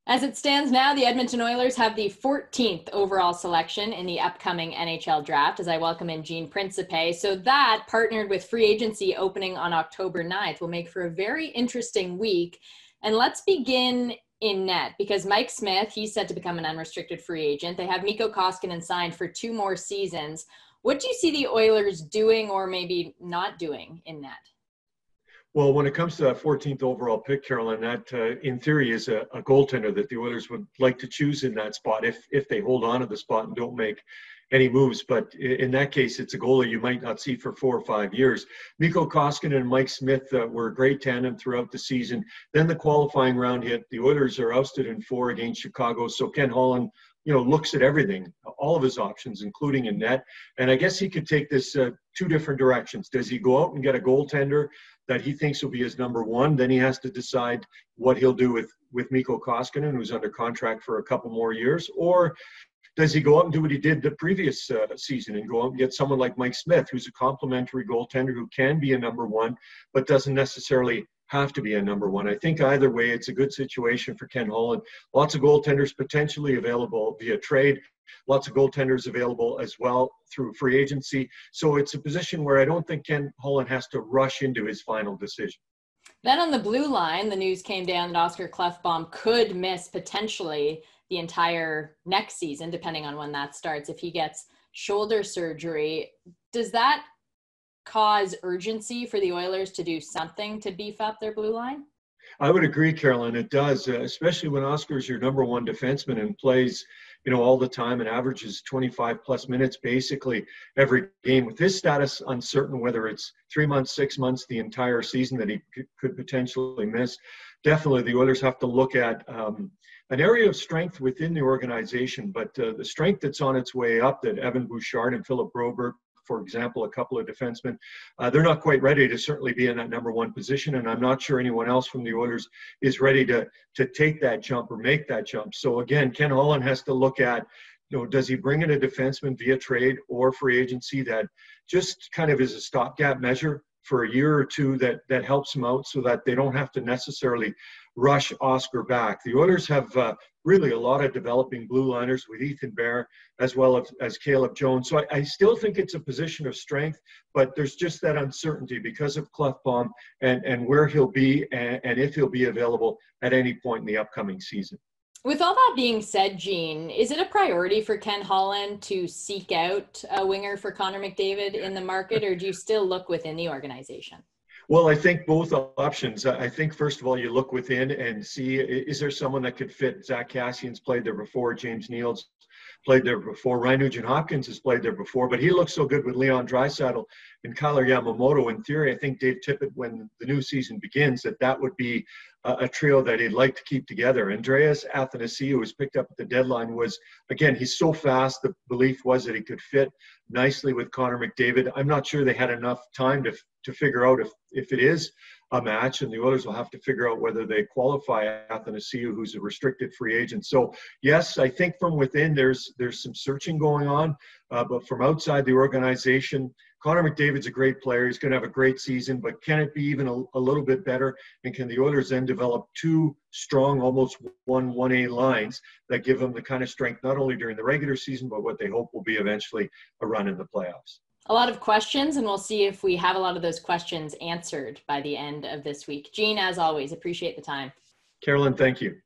As it stands now, the Edmonton Oilers have the 14th overall selection in the upcoming NHL Draft, as I welcome in Gene Principe. So that, partnered with free agency opening on October 9th, will make for a very interesting week. And let's begin in net, because Mike Smith, he's set to become an unrestricted free agent. They have Mikko Koskinen signed for 2 more seasons. What do you see the Oilers doing or maybe not doing in net? Well, when it comes to that 14th overall pick, Caroline, that in theory is a goaltender that the Oilers would like to choose in that spot if they hold on to the spot and don't make any moves. But in that case, it's a goalie you might not see for 4 or 5 years. Mikko Koskinen and Mike Smith were a great tandem throughout the season. Then the qualifying round hit. The Oilers are ousted in 4 against Chicago. So Ken Holland, looks at everything, all of his options, including in net. And I guess he could take this 2 different directions. Does he go out and get a goaltender that he thinks will be his number one? Then he has to decide what he'll do with Mikko Koskinen, who's under contract for a couple more years. Or does he go out and do what he did the previous season and go out and get someone like Mike Smith, who's a complimentary goaltender who can be a number one, but doesn't necessarily have to be a number one? I think either way, it's a good situation for Ken Holland. Lots of goaltenders potentially available via trade. Lots of goaltenders available as well through free agency. So it's a position where I don't think Ken Holland has to rush into his final decision. Then on the blue line, the news came down that Oscar Klefbom could miss potentially the entire next season, depending on when that starts, if he gets shoulder surgery. Does that cause urgency for the Oilers to do something to beef up their blue line? I would agree, Caroline. It does, especially when Oscar's your number one defenseman and plays, all the time and averages 25 plus minutes basically every game. With his status uncertain, whether it's 3 months, 6 months, the entire season that he could potentially miss, definitely the Oilers have to look at an area of strength within the organization. But the strength that's on its way up, that Evan Bouchard and Philip Broberg, for example, a couple of defensemen, they're not quite ready to certainly be in that number one position. And I'm not sure anyone else from the Oilers is ready to take that jump or make that jump. So again, Ken Holland has to look at, does he bring in a defenseman via trade or free agency that just kind of is a stopgap measure for a year or two that helps him out so that they don't have to necessarily rush Oscar back. The Oilers have really a lot of developing blue liners with Ethan Bear as well as Caleb Jones. So I still think it's a position of strength, but there's just that uncertainty because of Klefbom and where he'll be and if he'll be available at any point in the upcoming season. With all that being said, Gene, is it a priority for Ken Holland to seek out a winger for Connor McDavid in the market, or do you still look within the organization? Well, I think both options. I think, first of all, you look within and see, is there someone that could fit? Zach Cassian's played there before. James Neal's played there before. Ryan Nugent-Hopkins has played there before, but he looks so good with Leon Draisaitl and Kyler Yamamoto. In theory, I think Dave Tippett, when the new season begins, that would be a trio that he'd like to keep together. Andreas Athanasiou, who was picked up at the deadline, was, again, he's so fast. The belief was that he could fit nicely with Connor McDavid. I'm not sure they had enough time to figure out if it is a match, and the Oilers will have to figure out whether they qualify Athanasiou, who's a restricted free agent. So yes, I think from within there's some searching going on, but from outside the organization, Connor McDavid's a great player. He's going to have a great season, but can it be even a little bit better? And can the Oilers then develop 2 strong, almost 1A lines that give them the kind of strength not only during the regular season, but what they hope will be eventually a run in the playoffs? A lot of questions, and we'll see if we have a lot of those questions answered by the end of this week. Gene, as always, appreciate the time. Caroline, thank you.